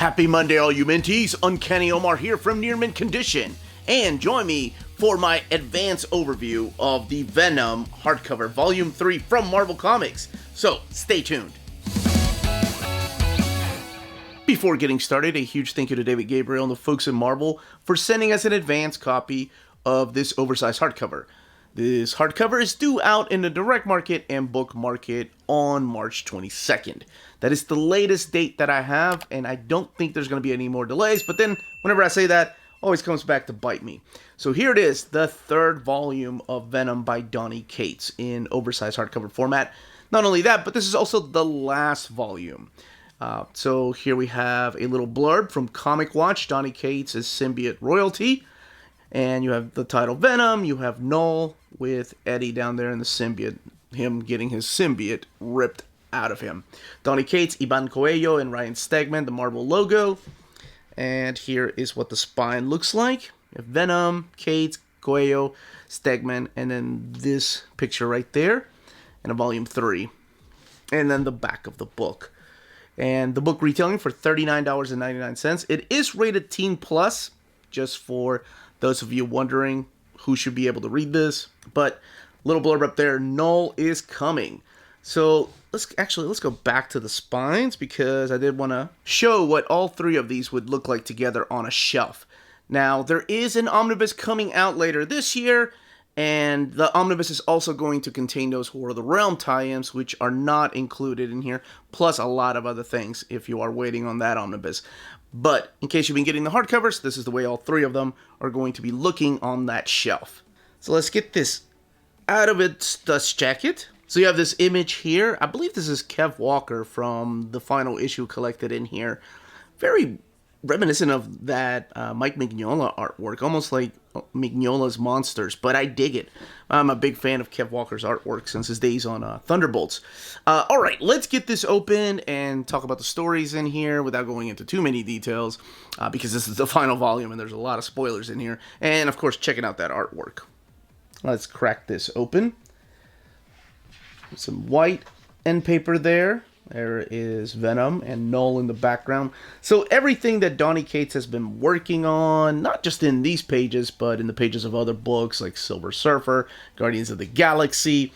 Happy Monday, all you Minties. Uncanny Omar here from Near Mint Condition. And join me for my advanced overview of the Venom Hardcover Volume 3 from Marvel Comics. So, stay tuned. Before getting started, a huge thank you to David Gabriel and the folks at Marvel for sending us an advanced copy of this oversized hardcover. This hardcover is due out in the direct market and book market on March 22nd. That is the latest date that I have, and I don't think there's going to be any more delays, but then whenever I say that, always comes back to bite me. So here it is, the third volume of Venom by Donny Cates in oversized hardcover format. Not only that, but this is also the last volume. So here we have a little blurb from Comic Watch, Donny Cates is symbiote royalty. And you have the title Venom, you have Null with Eddie down there in the symbiote, him getting his symbiote ripped out of him. Donny Cates, Iban Coelho, and Ryan Stegman, the Marvel logo. And here is what the spine looks like. You have Venom, Cates, Coelho, Stegman, and then this picture right there, and a volume 3. And then the back of the book. And the book retailing for $39.99. It is rated Teen Plus, just for those of you wondering who should be able to read this. But little blurb up there, Null is coming. So let's go back to the spines, because I did want to show what all three of these would look like together on a shelf. Now, there is an Omnibus coming out later this year, and the Omnibus is also going to contain those War of the Realm tie-ins, which are not included in here, plus a lot of other things if you are waiting on that Omnibus. But in case you've been getting the hardcovers, this is the way all three of them are going to be looking on that shelf. So let's get this out of its dust jacket. So you have this image here. I believe this is Kev Walker from the final issue collected in here. Very reminiscent of that Mike Mignola artwork, almost like Mignola's Monsters, but I dig it. I'm a big fan of Kev Walker's artwork since his days on Thunderbolts. Alright, let's get this open and talk about the stories in here without going into too many details, because this is the final volume and there's a lot of spoilers in here, and of course checking out that artwork. Let's crack this open. Some white end paper there. There is Venom and Null in the background. So everything that Donny Cates has been working on, not just in these pages, but in the pages of other books like Silver Surfer, Guardians of the Galaxy,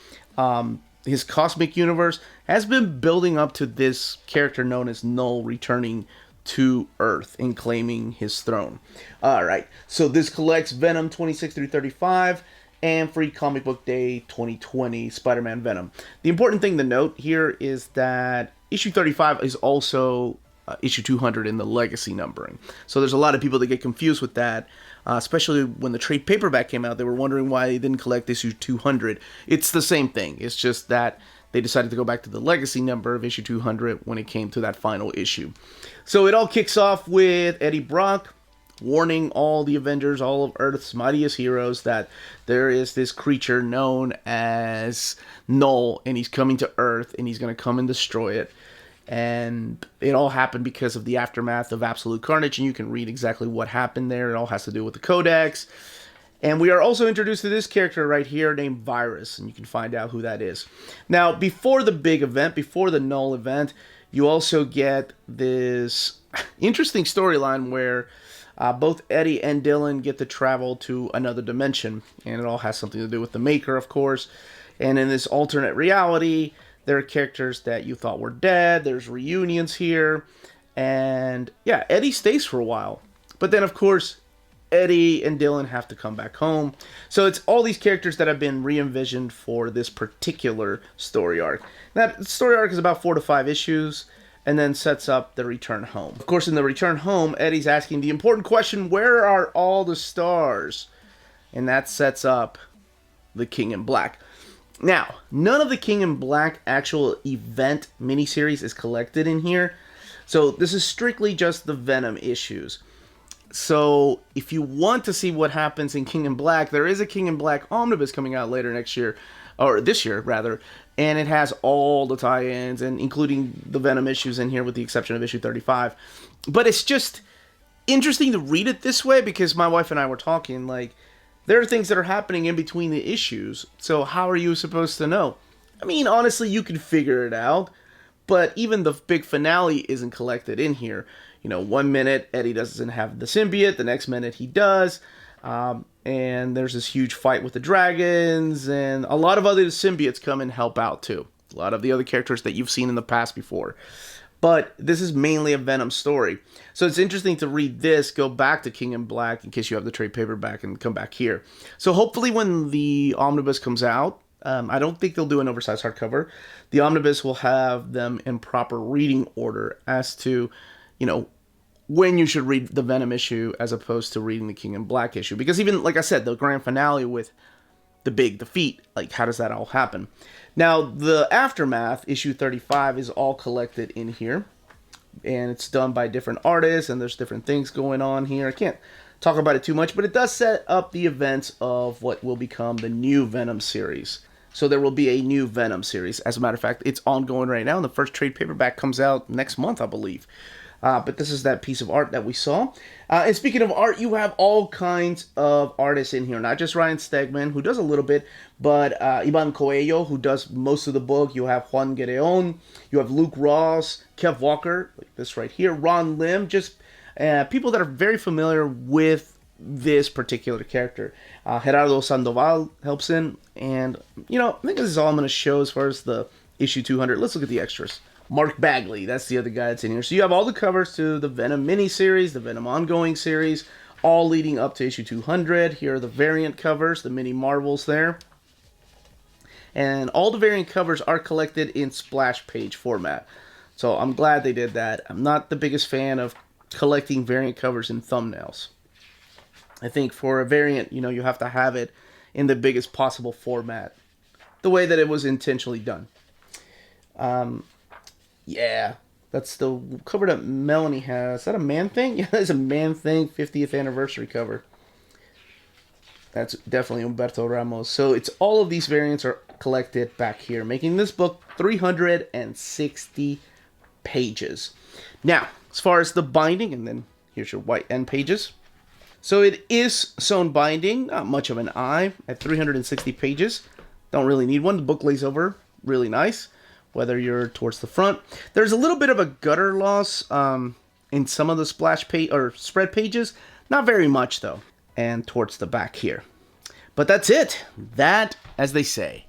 his cosmic universe, has been building up to this character known as Null returning to Earth and claiming his throne. Alright, so this collects Venom 26 through 35. And Free Comic Book Day 2020 Spider-Man Venom. The important thing to note here is that issue 35 is also issue 200 in the legacy numbering. So there's a lot of people that get confused with that, especially when the trade paperback came out. They were wondering why they didn't collect issue 200. It's the same thing. It's just that they decided to go back to the legacy number of issue 200 when it came to that final issue. So it all kicks off with Eddie Brock warning all the Avengers, all of Earth's mightiest heroes, that there is this creature known as Null, and he's coming to Earth, and he's going to come and destroy it. And it all happened because of the aftermath of Absolute Carnage, and you can read exactly what happened there. It all has to do with the Codex. And we are also introduced to this character right here named Virus, and you can find out who that is. Now, before the big event, before the Null event, you also get this interesting storyline where both Eddie and Dylan get to travel to another dimension, and it all has something to do with the Maker, of course. And in this alternate reality, there are characters that you thought were dead. There's reunions here, and yeah, Eddie stays for a while. But then, of course, Eddie and Dylan have to come back home. So it's all these characters that have been re-envisioned for this particular story arc. That story arc is about 4 to 5 issues, and then sets up the return home. Of course, in the return home, Eddie's asking the important question, where are all the stars? And that sets up the King in Black. Now, none of the King in Black actual event miniseries is collected in here. So this is strictly just the Venom issues. So if you want to see what happens in King in Black, there is a King in Black Omnibus coming out later next year, or this year rather, and it has all the tie-ins, and including the Venom issues in here with the exception of issue 35. But it's just interesting to read it this way, because my wife and I were talking, like, there are things that are happening in between the issues, so how are you supposed to know? I mean, honestly, you can figure it out, but even the big finale isn't collected in here. You know, one minute Eddie doesn't have the symbiote, the next minute he does. And there's this huge fight with the dragons, and a lot of other symbiotes come and help out too. A lot of the other characters that you've seen in the past before. But this is mainly a Venom story. So it's interesting to read this, go back to King in Black in case you have the trade paperback, and come back here. So hopefully when the Omnibus comes out, I don't think they'll do an oversized hardcover. The Omnibus will have them in proper reading order as to, you know, when you should read the Venom issue as opposed to reading the King in Black issue. Because even, like I said, the grand finale with the big defeat, like, how does that all happen? Now, the Aftermath, issue 35, is all collected in here. And it's done by different artists, and there's different things going on here. I can't talk about it too much, but it does set up the events of what will become the new Venom series. So there will be a new Venom series. As a matter of fact, it's ongoing right now, and the first trade paperback comes out next month, I believe. But this is that piece of art that we saw. And speaking of art, you have all kinds of artists in here. Not just Ryan Stegman, who does a little bit, but Ivan Coelho, who does most of the book. You have Juan Guerreon. You have Luke Ross, Kev Walker, like this right here, Ron Lim, just people that are very familiar with this particular character. Gerardo Sandoval helps in. And, you know, I think this is all I'm going to show as far as the issue 200. Let's look at the extras. Mark Bagley, that's the other guy that's in here. So you have all the covers to the Venom mini-series, the Venom ongoing series, all leading up to issue 200. Here are the variant covers, the mini Marvels there. And all the variant covers are collected in splash page format. So I'm glad they did that. I'm not the biggest fan of collecting variant covers in thumbnails. I think for a variant, you know, you have to have it in the biggest possible format, the way that it was intentionally done. Yeah, that's the cover that Melanie has. Is that a Man-Thing? Yeah, that's a Man-Thing 50th anniversary cover. That's definitely Humberto Ramos. So it's all of these variants are collected back here, making this book 360 pages. Now, as far as the binding, and then here's your white end pages. So it is sewn binding, not much of an eye, at 360 pages. Don't really need one. The book lays over really nice, whether you're towards the front. There's a little bit of a gutter loss in some of the splash page or spread pages. Not very much, though. And towards the back here. But that's it. That, as they say,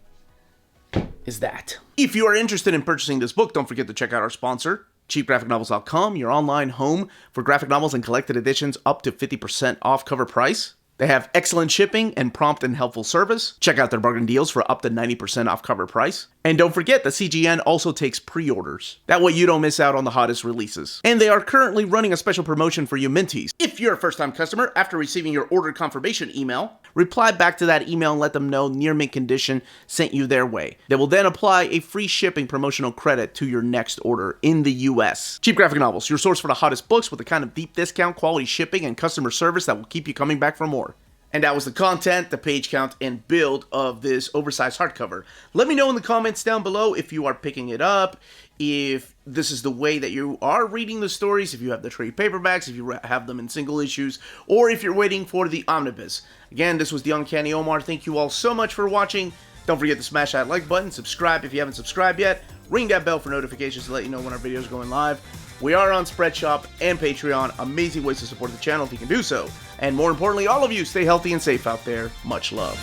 is that. If you are interested in purchasing this book, don't forget to check out our sponsor, cheapgraphicnovels.com, your online home for graphic novels and collected editions up to 50% off cover price. They have excellent shipping and prompt and helpful service. Check out their bargain deals for up to 90% off cover price. And don't forget that CGN also takes pre-orders. That way you don't miss out on the hottest releases. And they are currently running a special promotion for you Minties. If you're a first-time customer, after receiving your order confirmation email, reply back to that email and let them know near mint condition sent you their way. They will then apply a free shipping promotional credit to your next order in the US. Cheap Graphic Novels, your source for the hottest books with the kind of deep discount, quality shipping, and customer service that will keep you coming back for more. And that was the content, the page count, and build of this oversized hardcover. Let me know in the comments down below if you are picking it up, if this is the way that you are reading the stories, if you have the trade paperbacks, if you have them in single issues, or if you're waiting for the omnibus. Again, this was the Uncanny Omar. Thank you all so much for watching. Don't forget to smash that like button, subscribe if you haven't subscribed yet, ring that bell for notifications to let you know when our videos are going live. We are on Spreadshop and Patreon. Amazing ways to support the channel if you can do so. And more importantly, all of you, stay healthy and safe out there. Much love.